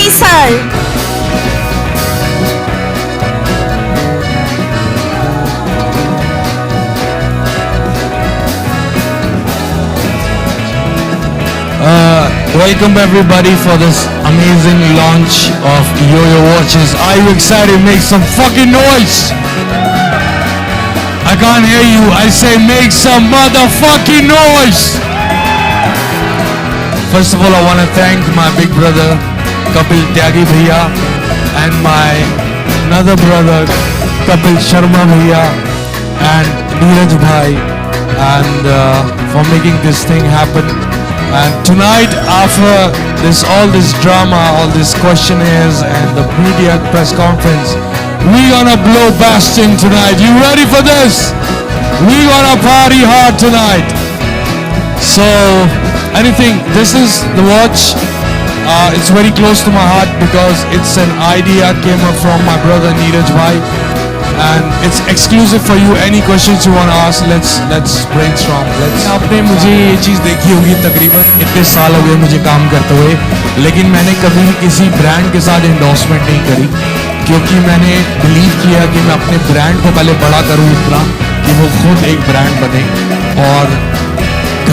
Faisal. Welcome everybody for this amazing launch of Yo-Yo watches. Are you excited? Make some fucking noise! I can't hear you. I say make some motherfucking noise! First of all, I want to thank my big brother Kapil Tyagi Bhaiya and my another brother Kapil Sharma Bhaiya and Neeraj Bhai and for making this thing happen. And tonight, after all this drama, all this questionnaires and the media press conference, we gonna blow Bastion tonight. You ready for this? We gonna party hard tonight. So, anything, this is the watch. It's very close to my heart because it's an idea came up from my brother Neeraj Bhai. And it's exclusive for you. Any questions you want to ask, let's brainstorm. आपने मुझे ये चीज़ देखी होगी तकरीबन इतने साल हो गए मुझे काम करते हुए, लेकिन मैंने कभी किसी ब्रांड के साथ एंडोर्समेंट नहीं करी क्योंकि मैंने बिलीव किया कि मैं अपने ब्रांड को पहले बड़ा करूँ इतना कि वो खुद एक ब्रांड बने। और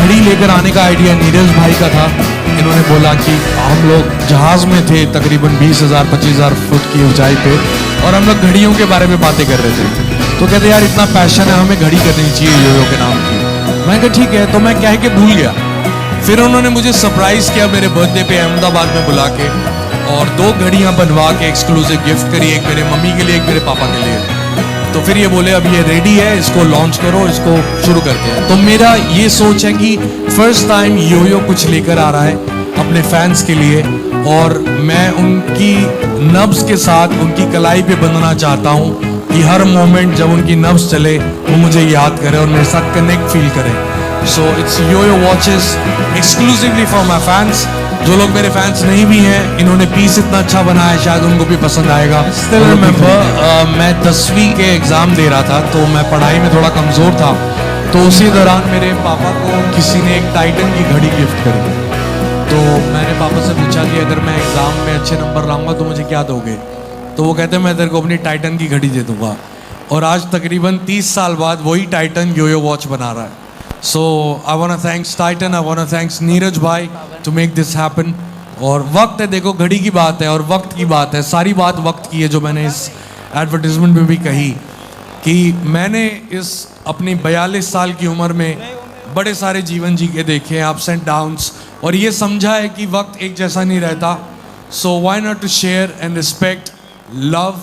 घड़ी लेकर आने का आइडिया नीरज भाई का था। इन्होंने बोला कि हम लोग जहाज़ में थे तकरीबन 20,000-25,000 फुट की ऊंचाई पे और हम लोग घड़ियों के बारे में बातें कर रहे थे, तो कहते यार इतना पैशन है हमें घड़ी करनी चाहिए यो-यो के नाम की। मैं कहा ठीक है, तो मैं कह के भूल गया। फिर उन्होंने मुझे सरप्राइज़ किया मेरे बर्थडे पे अहमदाबाद में बुला के और 2 घड़ियाँ बनवा के एक्सक्लूसिव गिफ्ट करी, एक मेरे मम्मी के लिए एक मेरे पापा के लिए। तो फिर ये बोले अब ये रेडी है, इसको लॉन्च करो, इसको शुरू करते हैं। तो मेरा ये सोच है कि फर्स्ट टाइम यो-यो कुछ लेकर आ रहा है अपने फैंस के लिए और मैं उनकी नब्ज़ के साथ उनकी कलाई पे बंधना चाहता हूँ कि हर मोमेंट जब उनकी नब्ज़ चले वो मुझे याद करे और मेरे साथ कनेक्ट फील करे। So it's Yo Yo watches exclusively for my fans. जो लोग मेरे फैंस नहीं भी हैं, इन्होंने पीस इतना अच्छा बनाया है, शायद उनको भी पसंद आएगा। स्टिल रिमेंबर मैं 10वीं के एग्ज़ाम दे रहा था तो मैं पढ़ाई में थोड़ा कमज़ोर था, तो उसी दौरान मेरे पापा को किसी ने एक टाइटन की घड़ी गिफ्ट करी। तो मैंने पापा से पूछा कि अगर मैं एग्ज़ाम में अच्छे नंबर लाऊंगा तो मुझे क्या दोगे? तो वो कहते मैं तेरे को अपनी टाइटन की घड़ी दे दूंगा। और आज तकरीबन 30 साल बाद वही टाइटन यो-यो वॉच बना रहा है। So I want to thanks Titan, I want to thanks Neeraj भाई टू मेक दिस हैपन। और वक्त है, देखो घड़ी की बात है और वक्त की बात है, सारी बात वक्त की है। जो मैंने इस एडवर्टीजमेंट में भी कही कि मैंने इस अपनी 42 साल की उम्र में बड़े सारे जीवन जी के देखे हैं, अप्स एंड डाउन्स, और ये समझा है कि वक्त एक जैसा नहीं रहता। So why not to share and respect love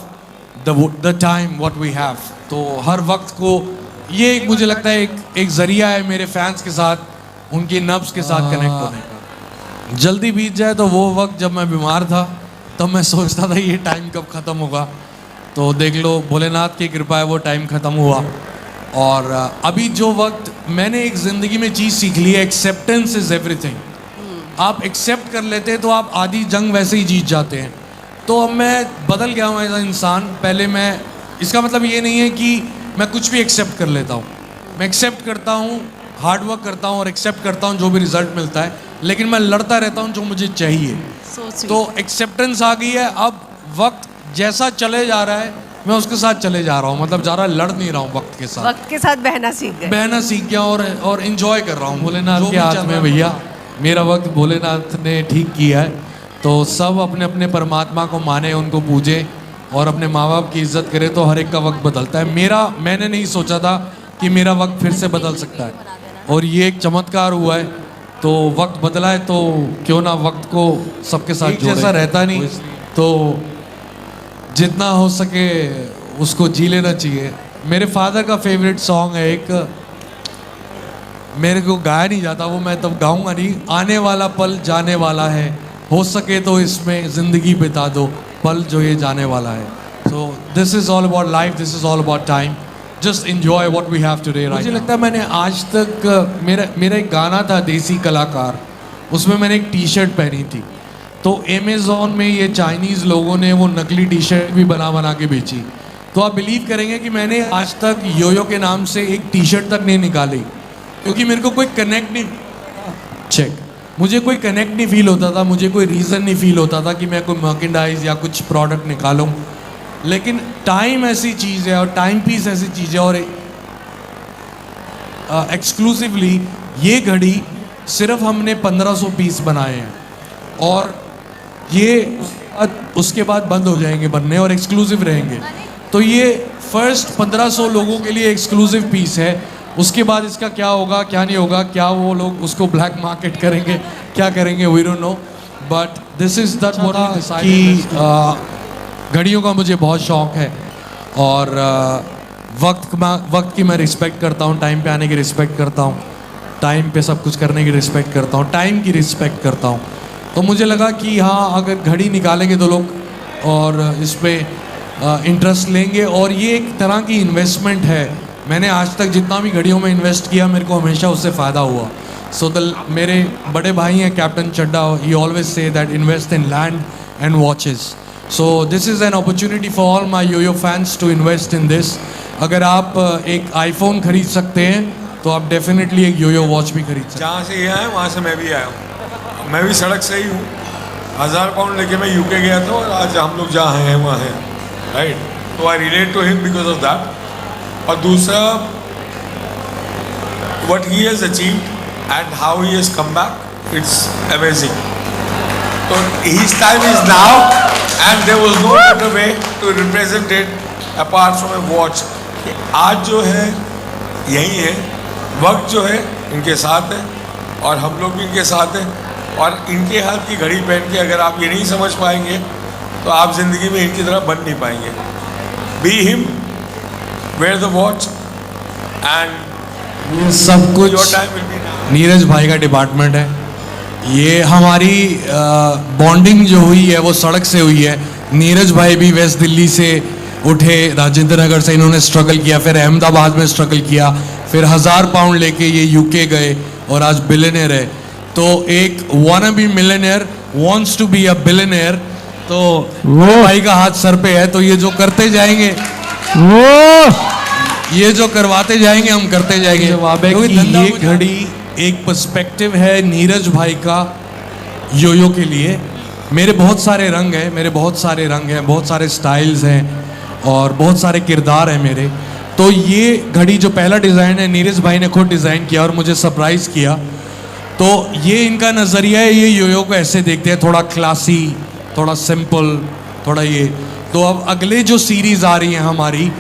the time what we have. तो हर वक्त को ये एक मुझे लगता है एक जरिया है मेरे फैंस के साथ, उनकी नब्ज़ के साथ कनेक्ट होने का। जल्दी बीत जाए तो वो वक्त जब मैं बीमार था तब मैं सोचता था ये टाइम कब ख़त्म होगा, तो देख लो भोलेनाथ की कृपा है वो टाइम ख़त्म हुआ। और अभी जो वक्त मैंने एक ज़िंदगी में चीज़ सीख ली है, एक्सेप्टेंस इज़ एवरीथिंग। आप एक्सेप्ट कर लेते हैं तो आप आधी जंग वैसे ही जीत जाते हैं। तो अब मैं बदल गया हूँ एज अ इंसान। पहले मैं, इसका मतलब ये नहीं है कि मैं कुछ भी एक्सेप्ट कर लेता हूँ, मैं एक्सेप्ट करता हूँ, हार्डवर्क करता हूँ और एक्सेप्ट करता हूँ जो भी रिजल्ट मिलता है, लेकिन मैं लड़ता रहता हूँ जो मुझे चाहिए। तो एक्सेप्टेंस आ गई है। अब वक्त जैसा चले जा रहा है मैं उसके साथ चले जा रहा हूँ, मतलब ज़्यादा लड़ नहीं रहा हूँ वक्त के साथ। वक्त के साथ बहना सीख गया और इंजॉय कर रहा हूँ। भोलेनाथ के हाथ में भैया, मेरा वक्त भोलेनाथ ने ठीक किया है। तो सब अपने अपने परमात्मा को माने, उनको पूजे और अपने माँ बाप की इज्जत करे, तो हर एक का वक्त बदलता है। मैंने नहीं सोचा था कि मेरा वक्त फिर से बदल सकता है, और ये एक चमत्कार हुआ है। तो वक्त बदला है तो क्यों ना वक्त को सबके साथ जोड़े। जैसा रहता नहीं, तो जितना हो सके उसको जी लेना चाहिए। मेरे फादर का फेवरेट सॉन्ग है एक, मेरे को गाया नहीं जाता वो, मैं तब गाऊंगा नहीं। आने वाला पल जाने वाला है, हो सके तो इसमें ज़िंदगी बिता दो पल जो ये जाने वाला है। So this is all about life, this is all about time, just enjoy what we have today. मुझे लगता है मैंने आज तक मेरा एक गाना था देसी कलाकार, उसमें मैंने एक टी शर्ट पहनी थी। तो अमेज़ॉन में ये चाइनीज़ लोगों ने वो नकली टी शर्ट भी बना के बेची। तो आप बिलीव करेंगे कि मैंने आज तक यो-यो के नाम से एक टी शर्ट तक नहीं निकाली, क्योंकि मेरे को कोई कनेक्ट नहीं। चेक मुझे कोई कनेक्ट नहीं फील होता था, मुझे कोई रीज़न नहीं फील होता था कि मैं कोई मर्केंडाइज या कुछ प्रोडक्ट निकालूं। लेकिन टाइम ऐसी चीज़ है और टाइम पीस ऐसी चीज़ है, और एक्सक्लूसिवली ये घड़ी सिर्फ हमने 1500 पीस बनाए हैं, और ये उसके बाद बंद हो जाएंगे बनने और एक्सक्लूसिव रहेंगे। तो ये फर्स्ट 1500 लोगों के लिए एक्सक्लूसिव पीस है। उसके बाद इसका क्या होगा क्या नहीं होगा, क्या वो लोग उसको ब्लैक मार्केट करेंगे, क्या करेंगे, we don't know, but this is that what कि घड़ियों का मुझे बहुत शौक है, और वक्त की मैं रिस्पेक्ट करता हूँ, टाइम पे आने की रिस्पेक्ट करता हूँ, टाइम पे सब कुछ करने की रिस्पेक्ट करता हूँ, टाइम की रिस्पेक्ट करता हूँ। तो मुझे लगा कि हाँ, अगर घड़ी निकालेंगे तो लोग और इस पर इंटरेस्ट लेंगे, और ये एक तरह की इन्वेस्टमेंट है। मैंने आज तक जितना भी घड़ियों में इन्वेस्ट किया, मेरे को हमेशा उससे फ़ायदा हुआ। सो मेरे बड़े भाई हैं captain Chadha, he always say that invest in land and watches. So this is an opportunity for all my yoyo fans to invest in this. अगर आप एक आईफोन खरीद सकते हैं तो आप डेफिनेटली एक योयो वॉच भी खरीद सकते हैं। जहाँ से ये आए वहाँ से मैं भी आया हूँ, मैं भी सड़क से ही हूँ। 1000 पाउंड लेके मैं यूके गया था, और आज हम लोग जहाँ हैं वहाँ हैं, राइट। तो I relate to him because of that. और दूसरा, what he has achieved and how he has come back, it's amazing. So his time is now, and there was no better way to represent it apart from a watch. आज जो है यही है, वक्त जो है इनके साथ है, और हम लोग भी इनके साथ हैं, और इनके हाथ की घड़ी पहन के अगर आप ये नहीं समझ पाएंगे तो आप ज़िंदगी में इनकी तरह बन नहीं पाएंगे। Be him, wear the watch, and सब कुछ your time will be now. Neeraj भाई का डिपार्टमेंट है। ये हमारी बॉन्डिंग जो हुई है वो सड़क से हुई है। नीरज भाई भी वेस्ट दिल्ली से उठे, राजेंद्र नगर से इन्होंने स्ट्रगल किया, फिर अहमदाबाद में स्ट्रगल किया, फिर 1000 पाउंड लेके ये यूके गए और आज बिलियनर है। तो एक wanna be millionaire wants to be a billionaire, तो वो भाई का हाथ सर पे है। तो ये जो करते जाएंगे, ये जो करवाते जाएंगे हम करते जाएंगे। क्योंकि ये घड़ी एक पर्सपेक्टिव है नीरज भाई का योयो के लिए। मेरे बहुत सारे रंग हैं, मेरे बहुत सारे रंग हैं, बहुत सारे स्टाइल्स हैं, और बहुत सारे किरदार हैं मेरे। तो ये घड़ी जो पहला डिज़ाइन है नीरज भाई ने खुद डिज़ाइन किया और मुझे सरप्राइज़ किया। तो ये इनका नज़रिया है, ये योयो को ऐसे देखते हैं, थोड़ा क्लासी, थोड़ा सिंपल, थोड़ा ये। तो अब अगले जो सीरीज़ आ रही हैं हमारी,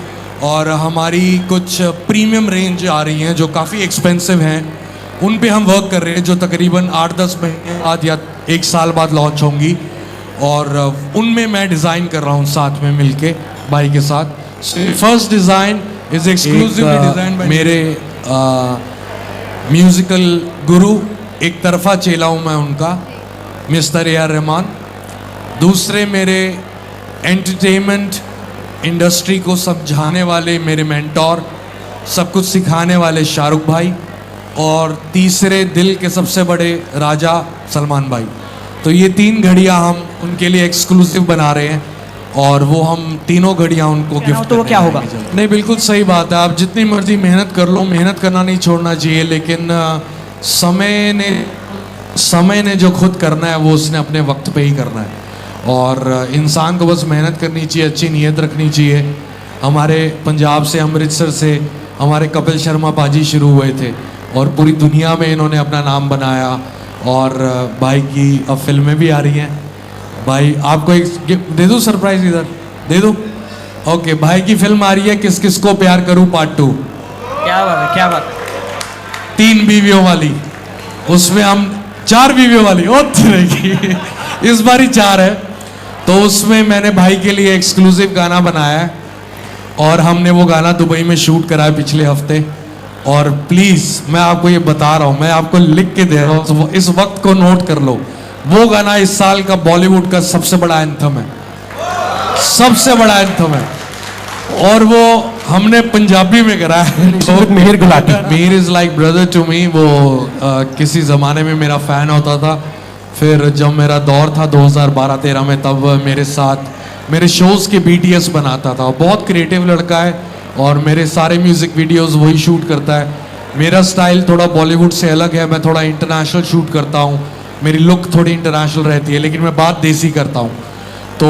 और हमारी कुछ प्रीमियम रेंज आ रही हैं जो काफ़ी एक्सपेंसिव हैं, उन पे हम वर्क कर रहे हैं, जो तकरीबन 8-10 महीने बाद या 1 साल बाद लॉन्च होंगी, और उनमें मैं डिज़ाइन कर रहा हूँ साथ में मिलके भाई के साथ। First design is exclusively design by मेरे म्यूज़िकल गुरु, एक तरफा चेला हूँ मैं उनका, मिस्टर A.R. रहमान। दूसरे मेरे एंटरटेनमेंट इंडस्ट्री को समझाने वाले मेरे मेंटोर, सब कुछ सिखाने वाले शाहरुख भाई, और तीसरे दिल के सबसे बड़े राजा सलमान भाई। तो ये 3 घड़ियाँ हम उनके लिए एक्सक्लूसिव बना रहे हैं, और वो हम तीनों घड़ियाँ उनको गिफ्ट। तो वो क्या होगा? नहीं, बिल्कुल सही बात है। आप जितनी मर्जी मेहनत कर लो, मेहनत करना नहीं छोड़ना चाहिए, लेकिन समय ने जो खुद करना है वो उसने अपने वक्त पे ही करना है, और इंसान को बस मेहनत करनी चाहिए, अच्छी नीयत रखनी चाहिए। हमारे पंजाब से, अमृतसर से हमारे कपिल शर्मा पाजी शुरू हुए थे, और पूरी दुनिया में इन्होंने अपना नाम बनाया, और भाई की अब फिल्में भी आ रही हैं। भाई आपको एक गिफ्ट दे दूँ, सरप्राइज इधर दे दूँ? ओके, भाई की फिल्म आ रही है किस किस को प्यार करूँ पार्ट 2। क्या बात है, क्या बात है। 3 बीवियों वाली, उसमें हम 4 बीवियों वाली रहेगी, इस बार ही 4 है। तो उसमें मैंने भाई के लिए एक्सक्लूसिव गाना बनाया है, और हमने वो गाना दुबई में शूट करा है पिछले हफ्ते। और प्लीज़ मैं आपको ये बता रहा हूँ, मैं आपको लिख के दे रहा हूँ, इस वक्त को नोट कर लो, वो गाना इस साल का बॉलीवुड का सबसे बड़ा एंथम है, सबसे बड़ा एंथम है, और वो हमने पंजाबी में करा है। Mihir Gulati, Mihir is like brother to me. वो किसी ज़माने में मेरा फ़ैन होता था, फिर जब मेरा दौर था 2012-13 में, तब मेरे साथ मेरे शोज़ के BTS बनाता था। बहुत क्रिएटिव लड़का है, और मेरे सारे म्यूज़िक वीडियोस वही शूट करता है। मेरा स्टाइल थोड़ा बॉलीवुड से अलग है, मैं थोड़ा इंटरनेशनल शूट करता हूँ, मेरी लुक थोड़ी इंटरनेशनल रहती है, लेकिन मैं बात देसी करता हूँ। तो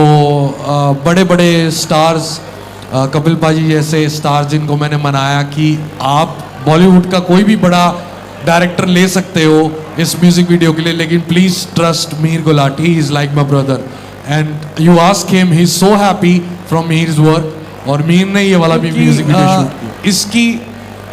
बड़े बड़े स्टार्स, कपिल पाजी जैसे स्टार्स जिनको मैंने मनाया कि आप बॉलीवुड का कोई भी बड़ा डायरेक्टर ले सकते हो इस म्यूजिक वीडियो के लिए, लेकिन please trust Mir Gulati, he is like my brother and you ask him, he is so happy from Mir's work. और मीर ने ये वाला भी म्यूजिक वीडियो शूट किया। इसकी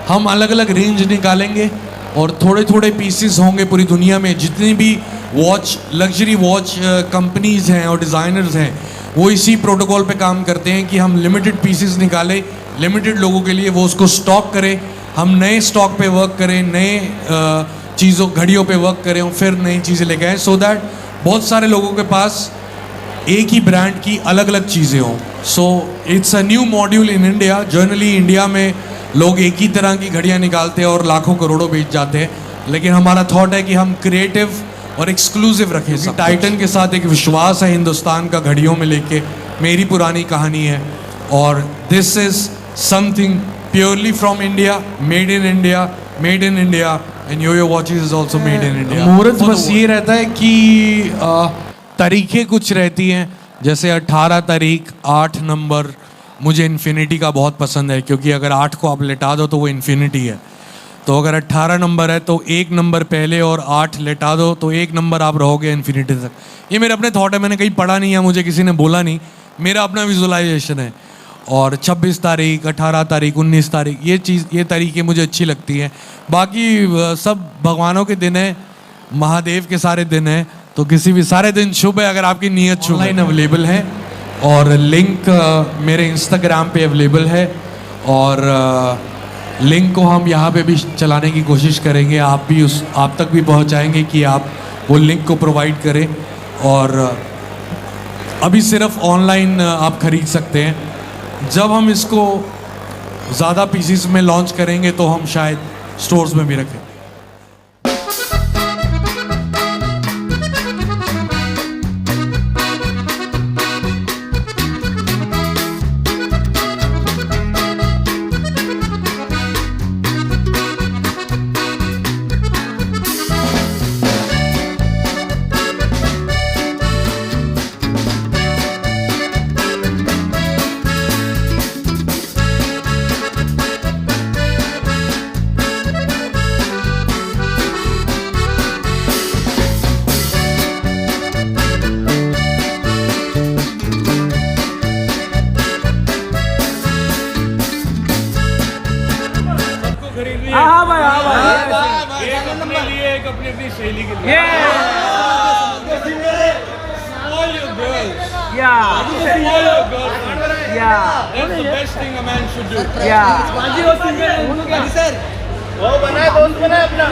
हम अलग अलग रेंज निकालेंगे और थोड़े थोड़े पीसेस होंगे पूरी दुनिया में। जितनी भी वॉच, लग्जरी वॉच कंपनीज हैं और डिज़ाइनर्स हैं, वो इसी प्रोटोकॉल पे काम करते हैं कि हम लिमिटेड पीसेस निकालें लिमिटेड लोगों के लिए, वो उसको स्टॉक करें, हम नए स्टॉक पे वर्क करें, नए चीज़ों घड़ियों पे वर्क करें और फिर नई चीज़ें लेके आएँ, सो दैट बहुत सारे लोगों के पास एक ही ब्रांड की अलग अलग चीज़ें हों। So it's a new module in India. Generally India में लोग एक ही तरह की घड़ियाँ निकालते हैं और लाखों करोड़ों बेच जाते हैं, लेकिन हमारा थॉट है कि हम क्रिएटिव और एक्सक्लूसिव रखें सब। टाइटन के साथ एक विश्वास है हिंदुस्तान का घड़ियों में लेके, मेरी पुरानी कहानी है और this is something purely from India, made in India, made in India and yoyo watches is also made in India. मुहूर्त बस ये रहता है कि तारीखें कुछ रहती हैं, जैसे 18 तारीख 8 नंबर मुझे इन्फिनिटी का बहुत पसंद है, क्योंकि अगर 8 को आप लेटा दो तो वो इन्फिनिटी है। तो अगर 18 नंबर है तो 1 नंबर पहले और 8 लेटा दो तो 1 नंबर आप रहोगे इन्फिनिटी तक। ये मेरे अपने थॉट है, मैंने कहीं पढ़ा नहीं है, मुझे किसी ने बोला नहीं, मेरा अपना विजुअलाइजेशन है। और 26 तारीख, 18 तारीख, 19 तारीख, ये तारीखें मुझे अच्छी लगती हैं। बाकी सब भगवानों के दिन है, महादेव के सारे दिन हैं, तो किसी भी सारे दिन शुभ है अगर आपकी नीयत शुभ है। अवेलेबल है और लिंक मेरे इंस्टाग्राम पे अवेलेबल है और लिंक को हम यहाँ पे भी चलाने की कोशिश करेंगे, आप तक भी पहुँचाएंगे कि आप वो लिंक को प्रोवाइड करें। और अभी सिर्फ ऑनलाइन आप खरीद सकते हैं, जब हम इसको ज़्यादा पीसीस में लॉन्च करेंगे तो हम शायद स्टोर्स में भी रखें। हाँ भाई एक अपने लिए, एक अपनी अपनी शैली के लिए। That's the best thing a man should do. वो बनाए, दोस्त बनाए अपना।